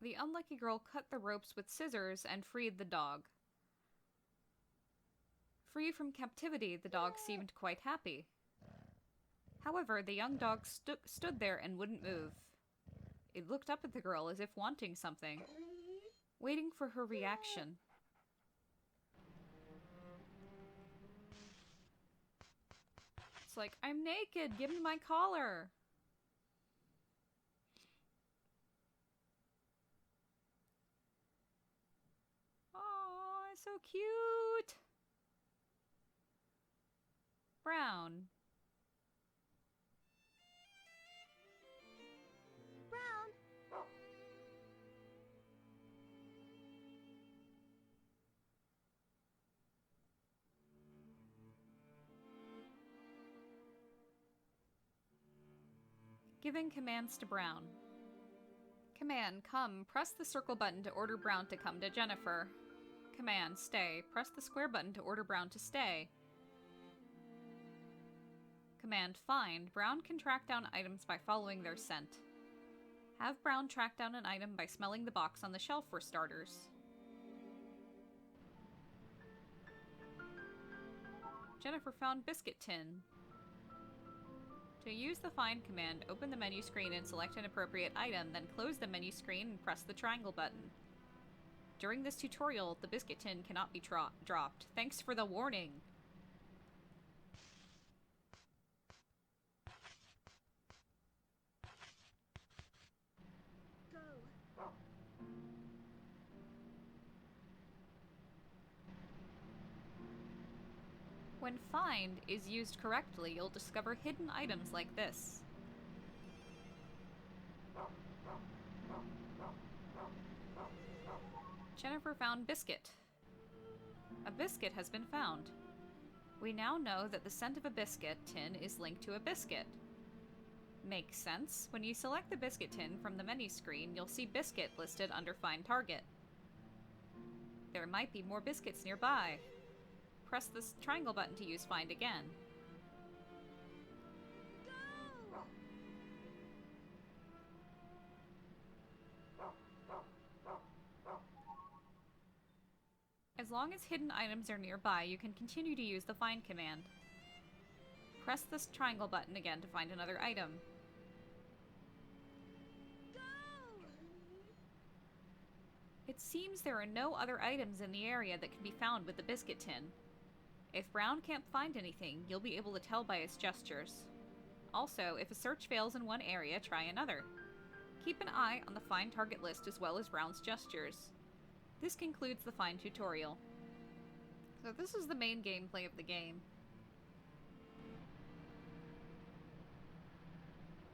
The unlucky girl cut the ropes with scissors and freed the dog. Free from captivity, the dog seemed quite happy. However, the young dog stood there and wouldn't move. It looked up at the girl as if wanting something, waiting for her reaction. It's like, I'm naked, give me my collar! Oh, it's so cute! Brown. Brown. Giving commands to Brown. Command, come. Press the circle button to order Brown to come to Jennifer. Command, stay. Press the square button to order Brown to stay. Command, find. Brown can track down items by following their scent. Have Brown track down an item by smelling the box on the shelf for starters. Jennifer found biscuit tin. To use the find command, open the menu screen and select an appropriate item, then close the menu screen and press the triangle button. During this tutorial, the biscuit tin cannot be dropped. Thanks for the warning! Go. When find is used correctly, you'll discover hidden items like this. Jennifer found biscuit. A biscuit has been found. We now know that the scent of a biscuit tin is linked to a biscuit. Makes sense. When you select the biscuit tin from the menu screen, you'll see biscuit listed under Find Target. There might be more biscuits nearby. Press the triangle button to use Find again. Go. As long as hidden items are nearby, you can continue to use the Find command. Press this triangle button again to find another item. Go. It seems there are no other items in the area that can be found with the biscuit tin. If Brown can't find anything, you'll be able to tell by his gestures. Also, if a search fails in one area, try another. Keep an eye on the Find Target list as well as Brown's gestures. This concludes the Find tutorial. So this is the main gameplay of the game.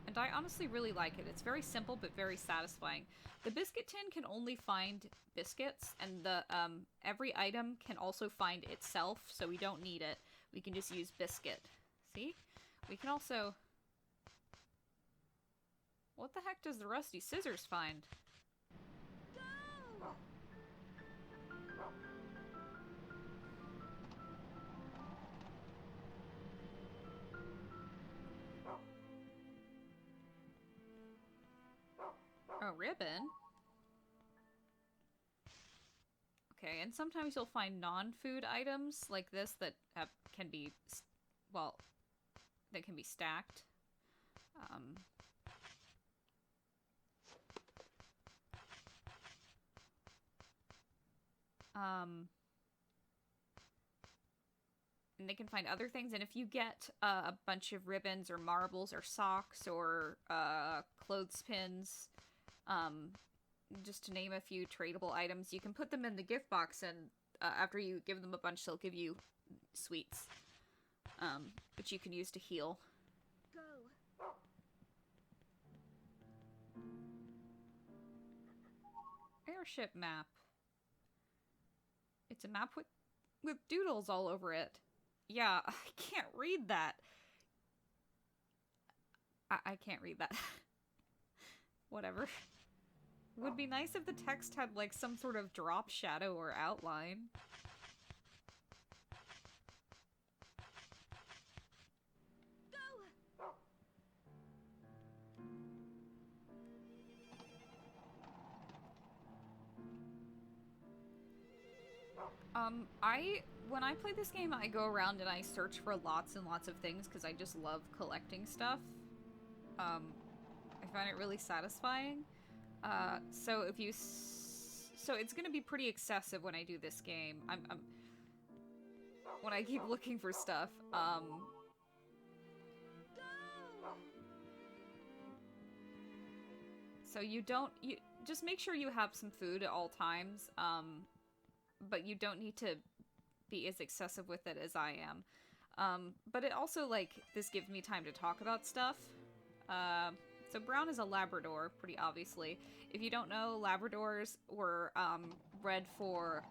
And I honestly really like it. It's very simple but very satisfying. The biscuit tin can only find biscuits, and the every item can also find itself, so we don't need it. We can just use biscuit. See? We can also... What the heck does the rusty scissors find? Go. A ribbon? Okay, and sometimes you'll find non-food items like this that can be, well, that can be stacked. And they can find other things, and if you get a bunch of ribbons or marbles or socks or clothespins, just to name a few tradable items, you can put them in the gift box, and after you give them a bunch, they'll give you sweets, which you can use to heal. Go. Airship map. It's a map with doodles all over it. Yeah, I can't read that. I can't read that. Whatever. Would be nice if the text had, like, some sort of drop shadow or outline. Go. When I play this game, I go around and I search for lots and lots of things because I just love collecting stuff. I find it really satisfying. So if you... So it's gonna be pretty excessive when I do this game. When I keep looking for stuff. So you just make sure you have some food at all times. But you don't need to be as excessive with it as I am. But it also, like, this gives me time to talk about stuff. So Brown is a Labrador, pretty obviously. If you don't know, Labradors were bred for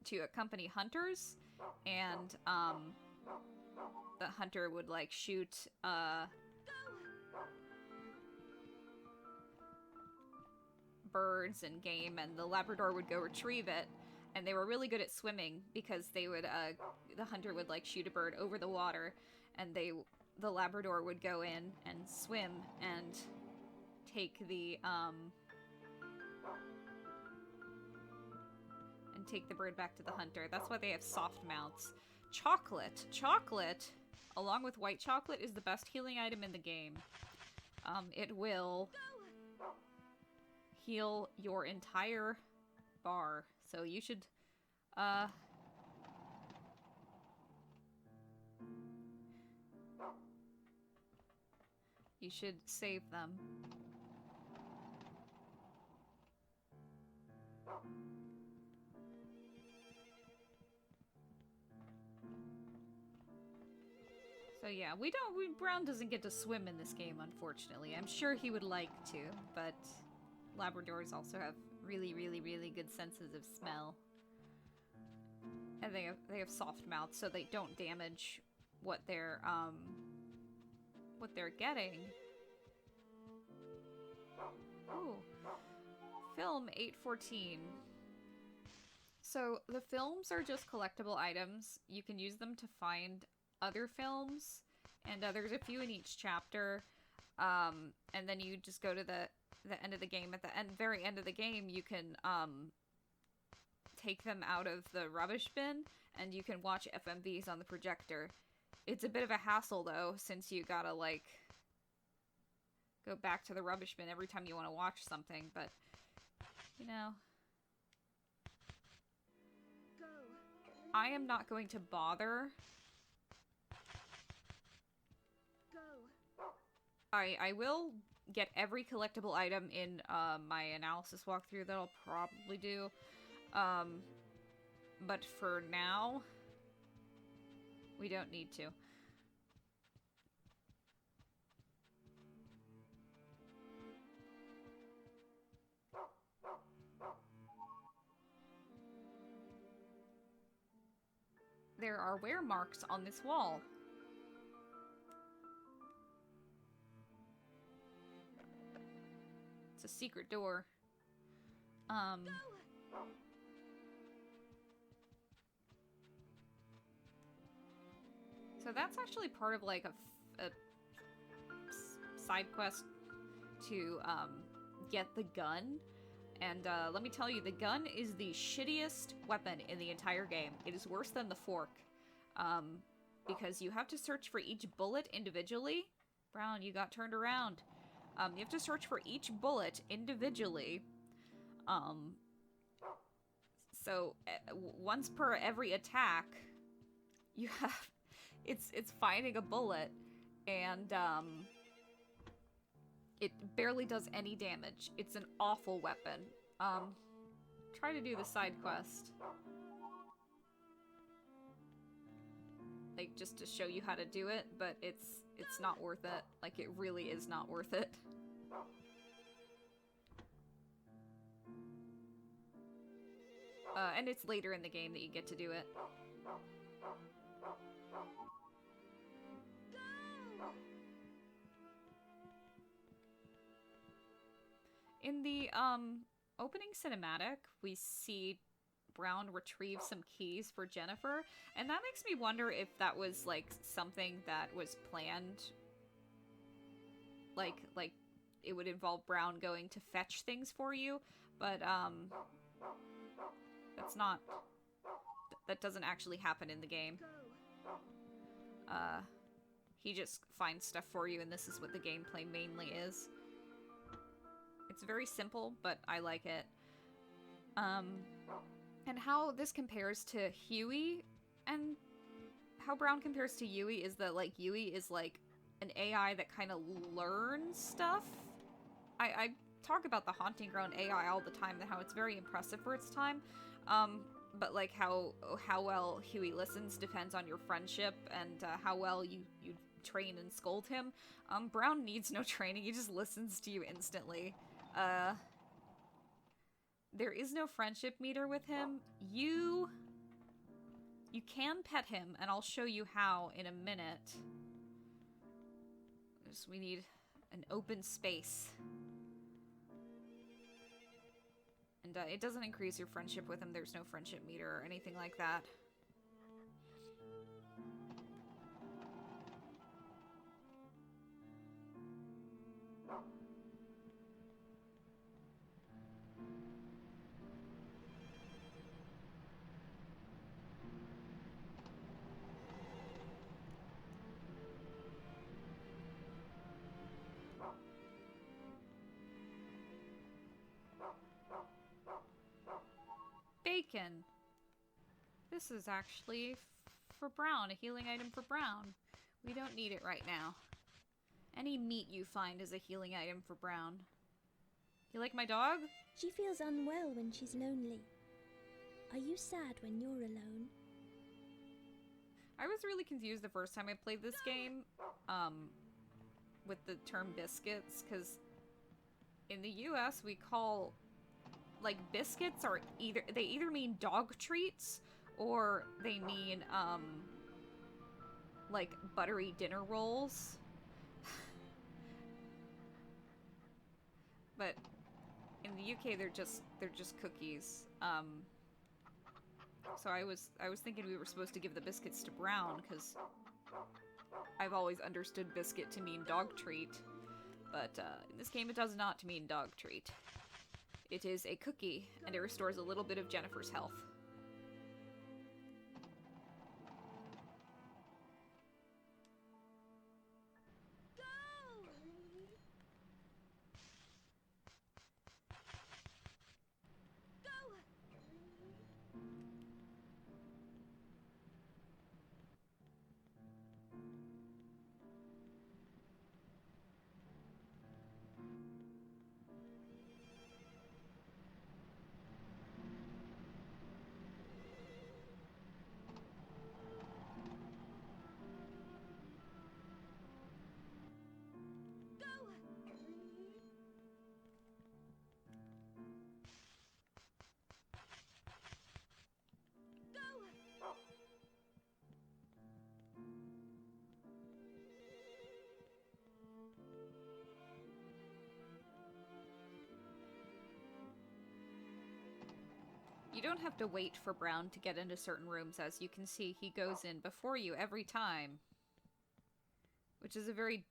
to accompany hunters, and the hunter would like shoot birds and game, and the Labrador would go retrieve it. And they were really good at swimming because they would the hunter would like shoot a bird over the water, and the Labrador would go in and swim and take the bird back to the hunter. That's why they have soft mouths. Chocolate, along with white chocolate, is the best healing item in the game. It will heal your entire bar, so you should save them. So yeah, Brown doesn't get to swim in this game, unfortunately. I'm sure he would like to, but Labradors also have really, really, really good senses of smell. And they have soft mouths, so they don't damage what they're getting. Ooh. Film 814. So the films are just collectible items. You can use them to find other films, and there's a few in each chapter. And then you just go to the end of the game. At the very end of the game, you can take them out of the rubbish bin, and you can watch FMVs on the projector. It's a bit of a hassle, though, since you gotta, like, go back to the rubbish bin every time you want to watch something, but, you know. I am not going to bother. I will get every collectible item in my analysis walkthrough that I'll probably do. But for now, we don't need to. There are wear marks on this wall. It's a secret door. So that's actually part of like a side quest to get the gun. And let me tell you, the gun is the shittiest weapon in the entire game. It is worse than the fork. Because you have to search for each bullet individually. Brown, you got turned around. You have to search for each bullet individually. So once per every attack, you have... It's finding a bullet, and it barely does any damage. It's an awful weapon. Try to do the side quest. Like, just to show you how to do it, but it's not worth it. Like, it really is not worth it. And it's later in the game that you get to do it. In the opening cinematic, we see Brown retrieve some keys for Jennifer, and that makes me wonder if that was like something that was planned. Like it would involve Brown going to fetch things for you, But, that's not... That doesn't actually happen in the game. He just finds stuff for you, and this is what the gameplay mainly is. It's very simple, but I like it. And how this compares to Huey, and how Brown compares to Yui is that, like, Yui is, like, an AI that kind of learns stuff. I talk about the Haunting Ground AI all the time, and how it's very impressive for its time. But, like, how well Huey listens depends on your friendship, and how well you train and scold him. Brown needs no training, he just listens to you instantly. There is no friendship meter with him. You can pet him, and I'll show you how in a minute. We need an open space. And it doesn't increase your friendship with him. There's no friendship meter or anything like that. Bacon. This is actually for Brown, a healing item for Brown. We don't need it right now. Any meat you find is a healing item for Brown. You like my dog? She feels unwell when she's lonely. Are you sad when you're alone? I was really confused the first time I played this game, with the term biscuits, because in the US we call, like, biscuits are they either mean dog treats, or they mean, like, buttery dinner rolls. But in the UK they're just cookies. So I was thinking we were supposed to give the biscuits to Brown, because I've always understood biscuit to mean dog treat. But in this game it does not mean dog treat. It is a cookie, and it restores a little bit of Jennifer's health. You don't have to wait for Brown to get into certain rooms. As you can see, he goes in before you every time. Which is a very...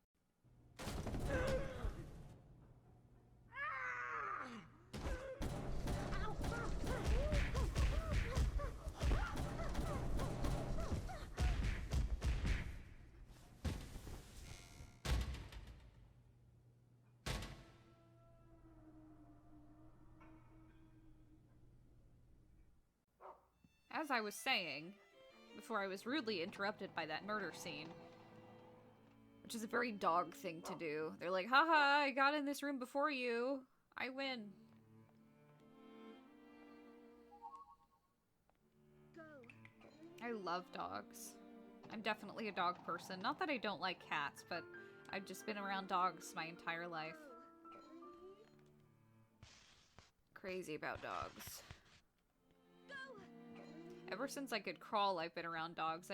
As I was saying, before I was rudely interrupted by that murder scene, which is a very dog thing to do. They're like, haha, I got in this room before you. I win. I love dogs. I'm definitely a dog person. Not that I don't like cats, but I've just been around dogs my entire life. Crazy about dogs. Ever since I could crawl, I've been around dogs.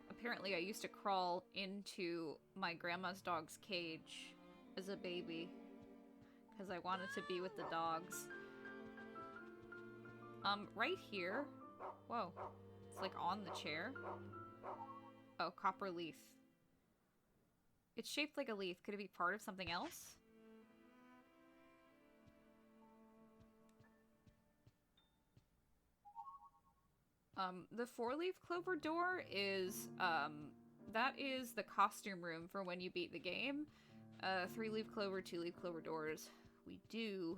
Apparently I used to crawl into my grandma's dog's cage as a baby, because I wanted to be with the dogs. Right here. Whoa. It's like on the chair. Oh, copper leaf. It's shaped like a leaf. Could it be part of something else? The 4-leaf clover door is, that is the costume room for when you beat the game. 3-leaf clover, 2-leaf clover doors. We do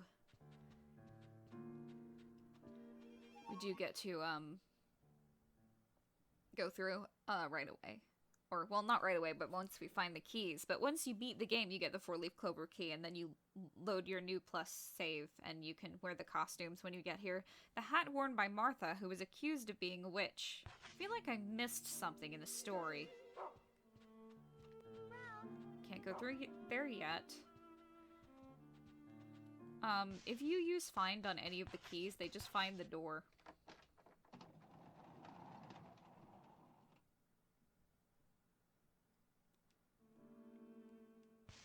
get to, go through, right away. Or, well, not right away, but once we find the keys. But once you beat the game, you get the 4-leaf clover key, and then you load your new plus save, and you can wear the costumes when you get here. The hat worn by Martha, who was accused of being a witch. I feel like I missed something in the story. Can't go through there yet. If you use find on any of the keys, they just find the door.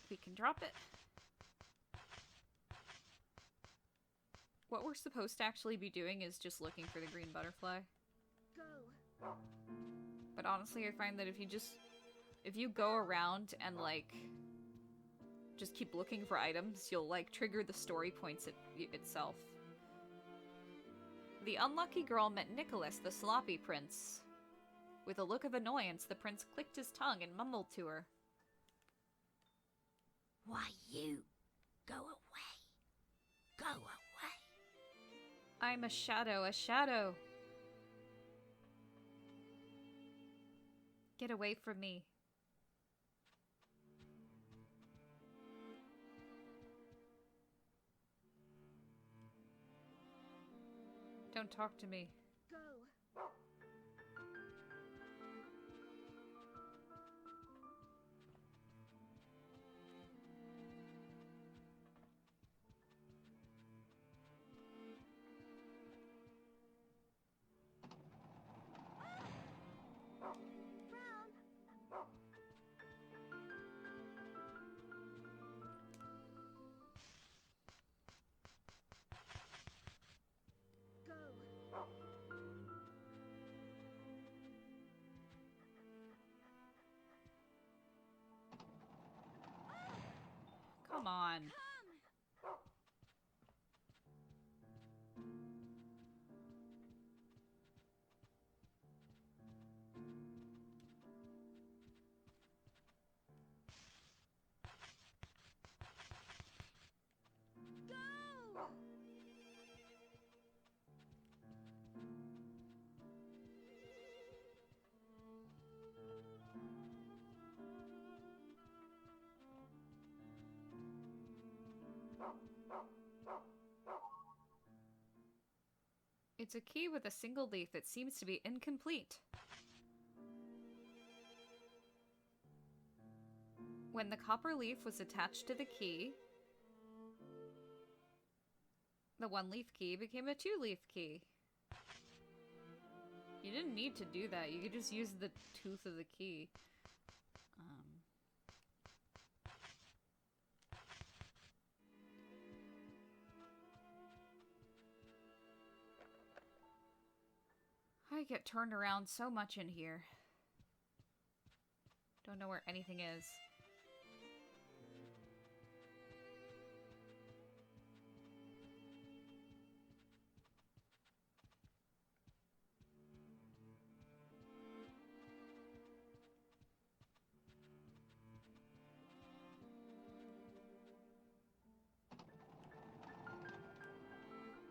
We can drop it. What we're supposed to actually be doing is just looking for the green butterfly. Go. But honestly, I find that if you go around and, like, just keep looking for items, you'll, like, trigger the story points itself. The unlucky girl met Nicholas, the sloppy prince. With a look of annoyance, the prince clicked his tongue and mumbled to her. Why, you go away. Go away. I'm a shadow, a shadow. Get away from me. Don't talk to me. Go. Come on. It's a key with a single leaf that seems to be incomplete. When the copper leaf was attached to the key, the 1-leaf key became a 2-leaf key. You didn't need to do that. You could just use the tooth of the key. I get turned around so much in here. Don't know where anything is.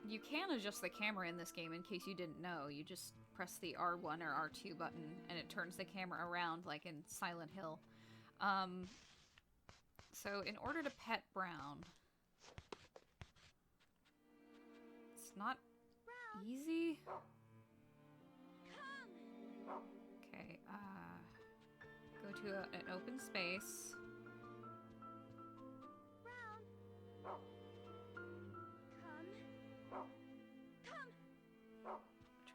You can adjust the camera in this game in case you didn't know. You just press the R1 or R2 button and it turns the camera around like in Silent Hill. So in order to pet Brown, it's not easy. Okay, go to an open space.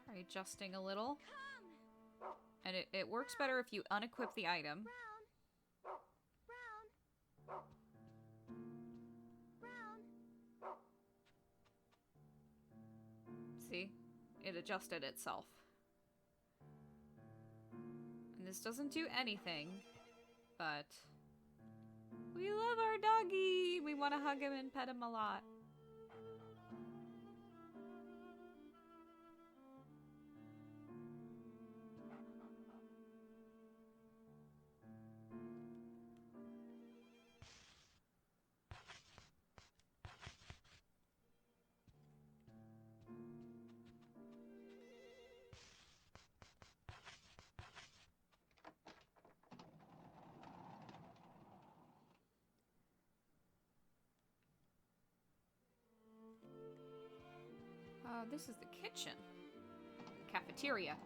Try adjusting a little. And it works better if you unequip the item. See? It adjusted itself. And this doesn't do anything, but we love our doggy! We want to hug him and pet him a lot. This is the kitchen. Cafeteria.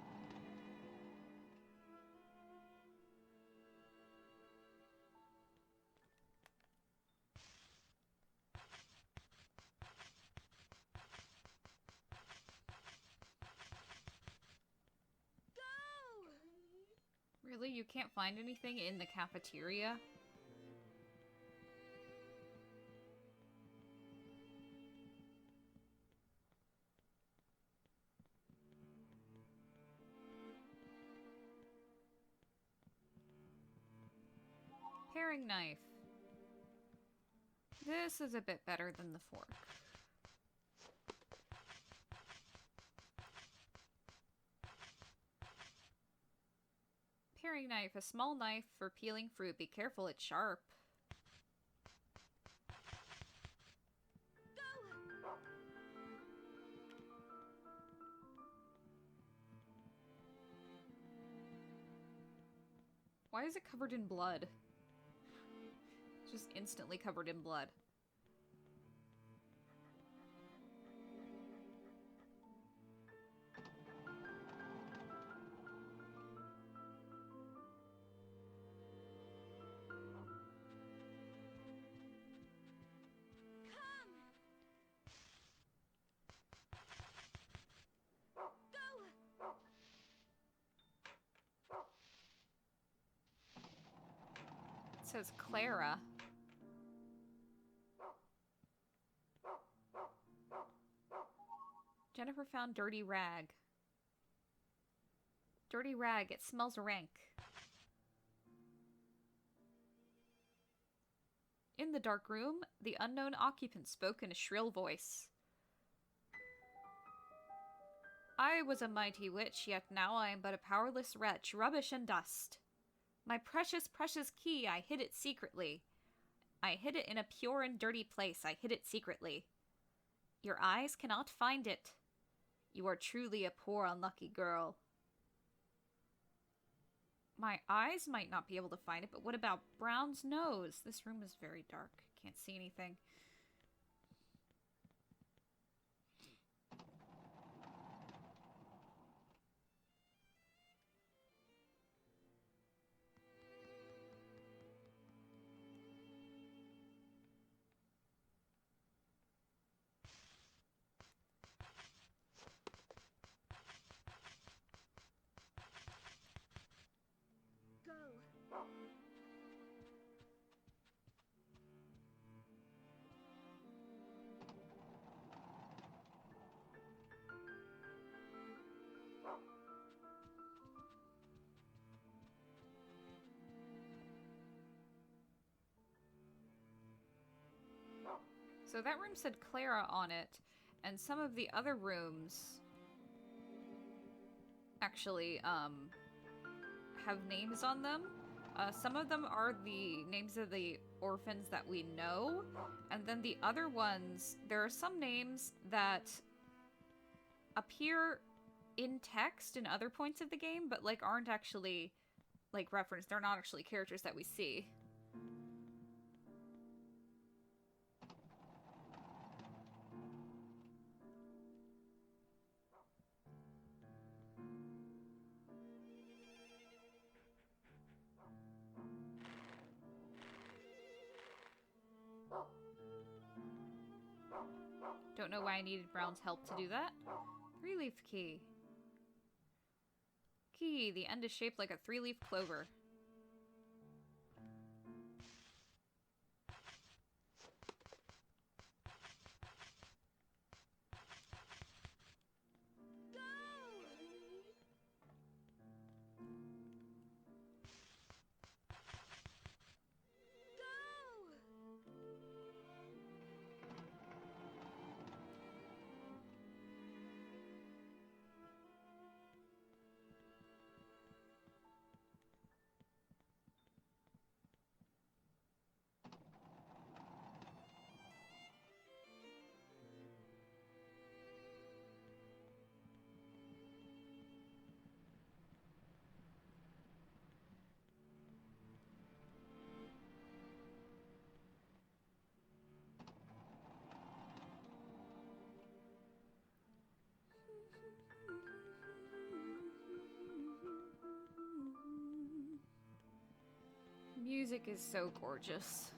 Really? You can't find anything in the cafeteria? Paring knife. This is a bit better than the fork. Paring knife, a small knife for peeling fruit. Be careful, it's sharp. Why is it covered in blood? Just instantly covered in blood. It says Clara. Jennifer found dirty rag. Dirty rag, it smells rank. In the dark room, the unknown occupant spoke in a shrill voice. I was a mighty witch, yet now I am but a powerless wretch, rubbish and dust. My precious, precious key, I hid it secretly. I hid it in a pure and dirty place, I hid it secretly. Your eyes cannot find it. You are truly a poor, unlucky girl. My eyes might not be able to find it, but what about Brown's nose? This room is very dark. Can't see anything. So that room said Clara on it, and some of the other rooms actually have names on them. Some of them are the names of the orphans that we know, and then the other ones, there are some names that appear in text in other points of the game, but like aren't actually like referenced. They're not actually characters that we see. Don't know why I needed Brown's help to do that. 3-leaf key. Key. The end is shaped like a 3-leaf clover. music is so gorgeous.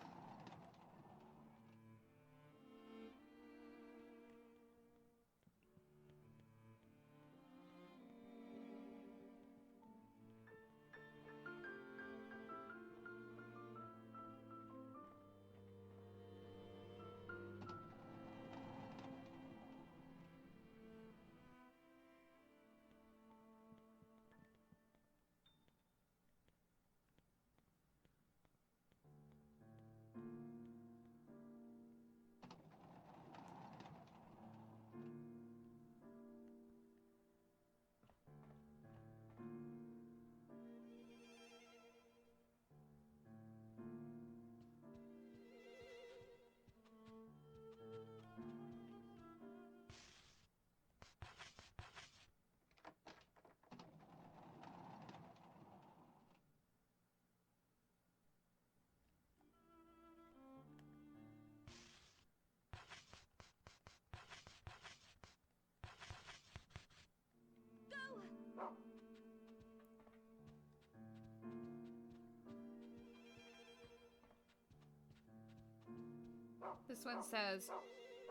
This one says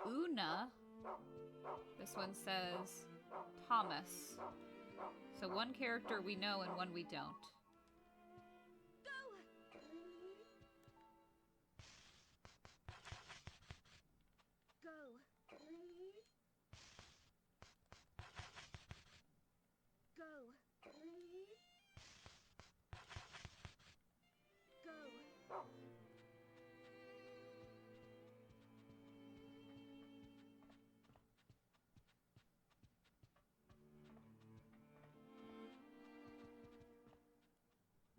Una. This one says Thomas. So one character we know and one we don't.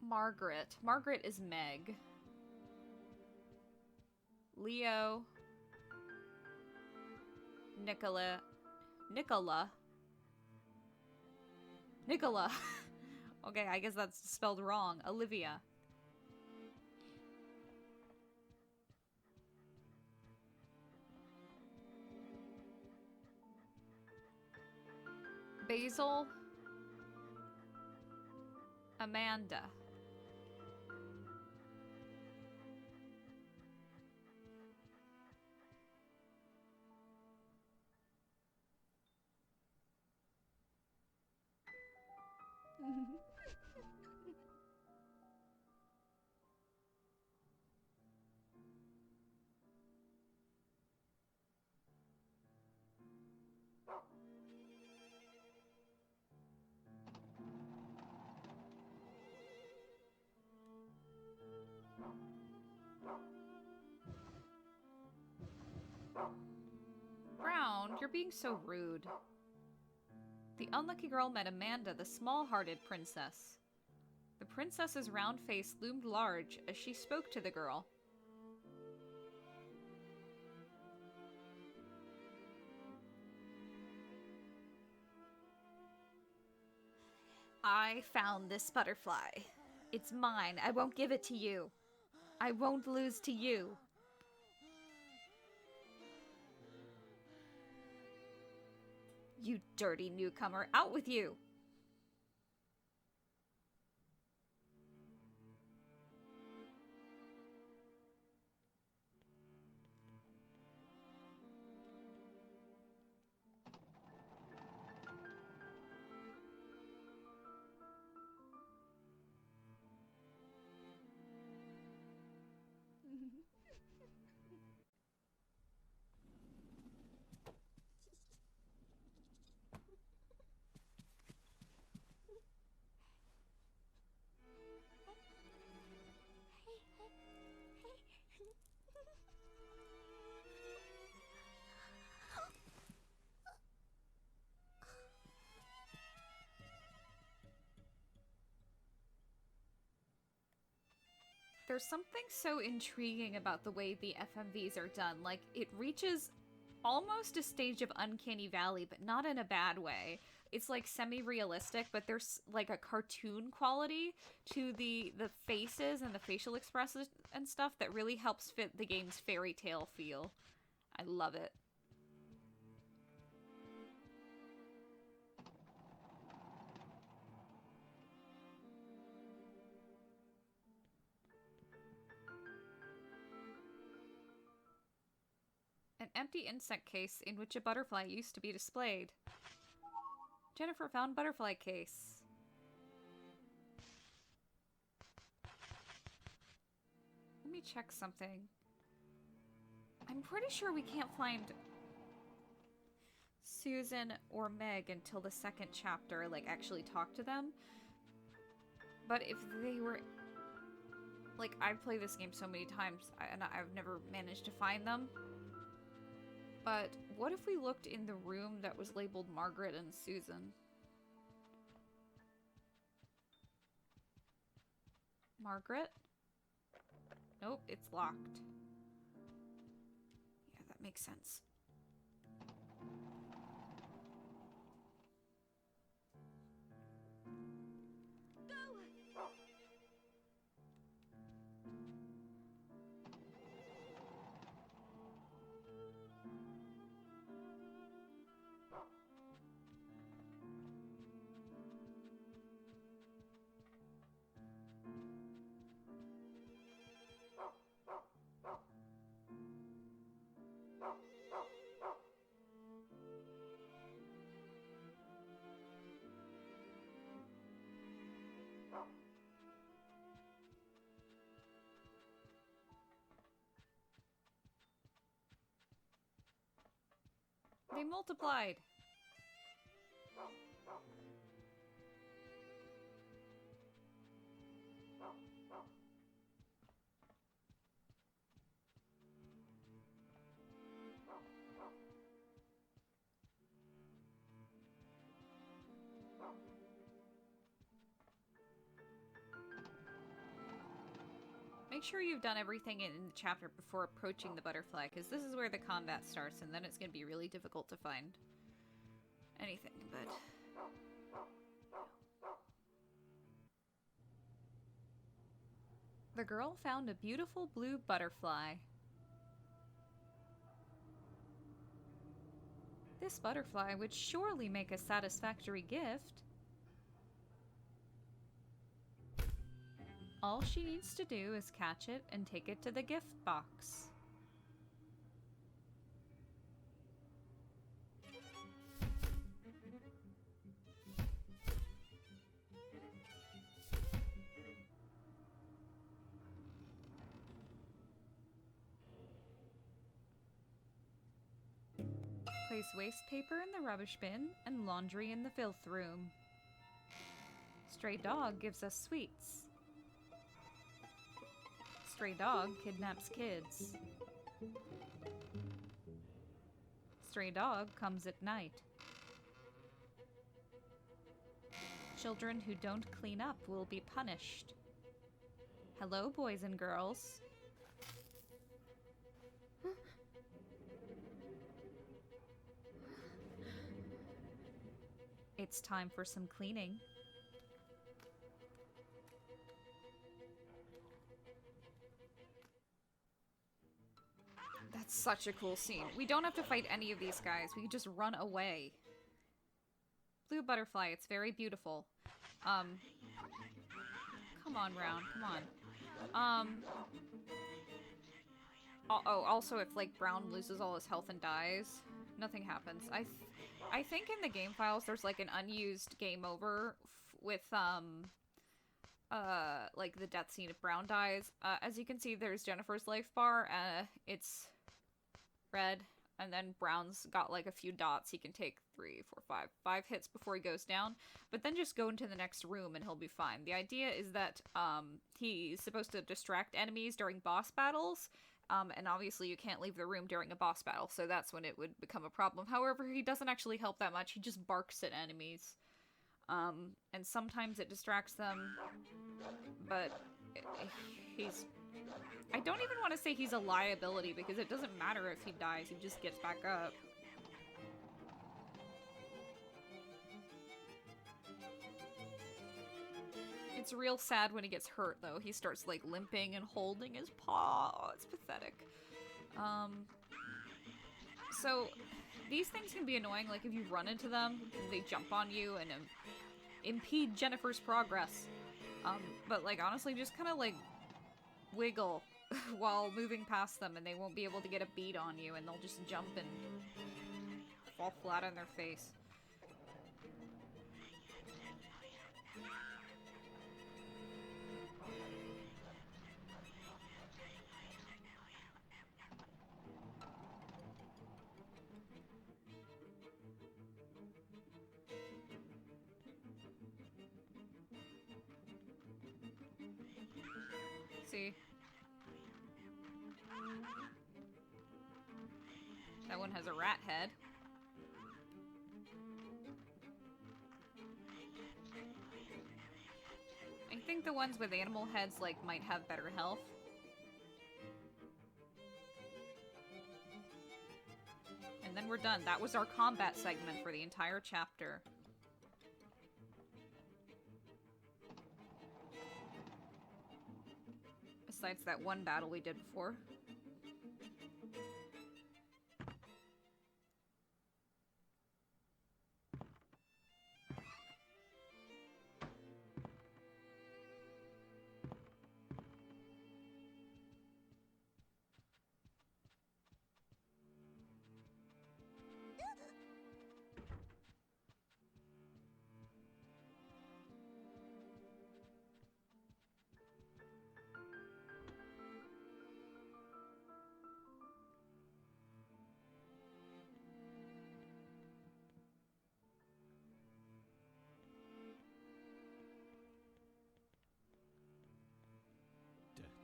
Margaret. Margaret is Meg. Leo. Nicola. Okay, I guess that's spelled wrong. Olivia. Basil. Amanda. Brown, you're being so rude. The unlucky girl met Amanda, the small-hearted princess. The princess's round face loomed large as she spoke to the girl. I found this butterfly. It's mine. I won't give it to you. I won't lose to you. You dirty newcomer, out with you! There's something so intriguing about the way the FMVs are done. Like, it reaches almost a stage of Uncanny Valley, but not in a bad way. It's like semi-realistic, but there's like a cartoon quality to the faces and the facial expressions and stuff that really helps fit the game's fairy tale feel. I love it. empty insect case in which a butterfly used to be displayed. Jennifer found butterfly case. Let me check something. I'm pretty sure we can't find Susan or Meg until the second chapter, like, actually talk to them. But if they were... Like, I've played this game so many times, and I've never managed to find them. But what if we looked in the room that was labeled Margaret and Susan? Margaret? Nope, it's locked. Yeah, that makes sense. They multiplied! Make sure you've done everything in the chapter before approaching the butterfly, because this is where the combat starts, and then it's going to be really difficult to find anything, but... The girl found a beautiful blue butterfly. This butterfly would surely make a satisfactory gift. All she needs to do is catch it and take it to the gift box. Place waste paper in the rubbish bin and laundry in the filth room. Stray dog gives us sweets. Stray dog kidnaps kids. Stray dog comes at night. Children who don't clean up will be punished. Hello, boys and girls. It's time for some cleaning. That's such a cool scene. We don't have to fight any of these guys. We can just run away. Blue butterfly, it's very beautiful. Come on, Round, come on. Oh, also, if, like, Brown loses all his health and dies, nothing happens. I think in the game files there's, like, an unused game over with, like, the death scene if Brown dies. As you can see, there's Jennifer's life bar, it's red, and then Brown's got, like, a few dots. He can take 3, 4, 5 hits before he goes down, but then just go into the next room and he'll be fine. The idea is that, he's supposed to distract enemies during boss battles, and obviously you can't leave the room during a boss battle, so that's when it would become a problem. However, he doesn't actually help that much. He just barks at enemies. And sometimes it distracts them, but he's... I don't even want to say he's a liability, because it doesn't matter if he dies, he just gets back up. It's real sad when he gets hurt, though. He starts, like, limping and holding his paw. Oh, it's pathetic. So, these things can be annoying. Like, if you run into them, they jump on you and impede Jennifer's progress. But, like, honestly, just kind of, like, wiggle while moving past them, and they won't be able to get a beat on you, and they'll just jump and fall flat on their face. See? That one has a rat head. I think the ones with animal heads, like, might have better health. And then we're done. That was our combat segment for the entire chapter. Besides that one battle we did before.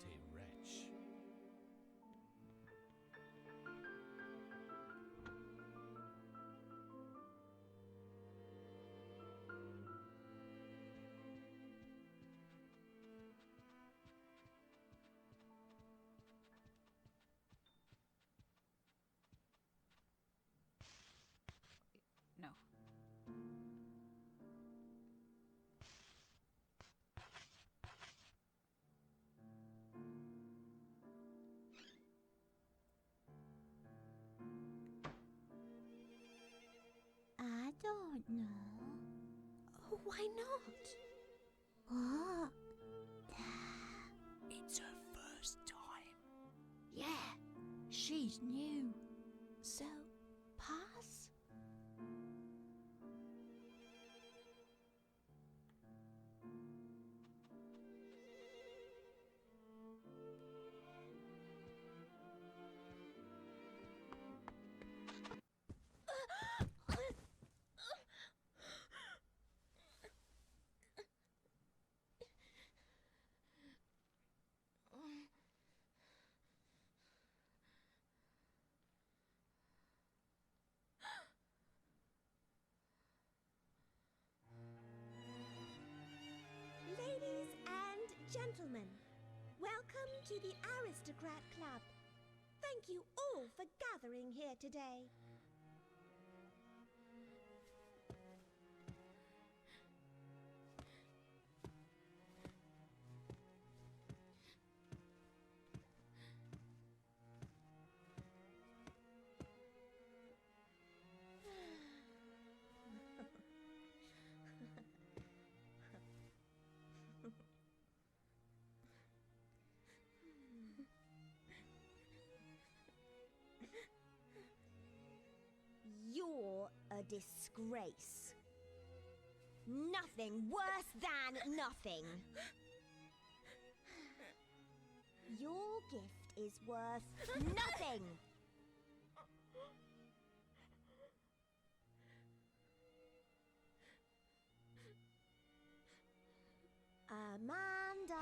Dirty wretch. No. I don't know. Oh, why not? What? It's her first time. Yeah, she's new. So, pass? Ladies and gentlemen, welcome to the Aristocrat Club. Thank you all for gathering here today. You're a disgrace. Nothing worse than nothing. Your gift is worth nothing. Amanda.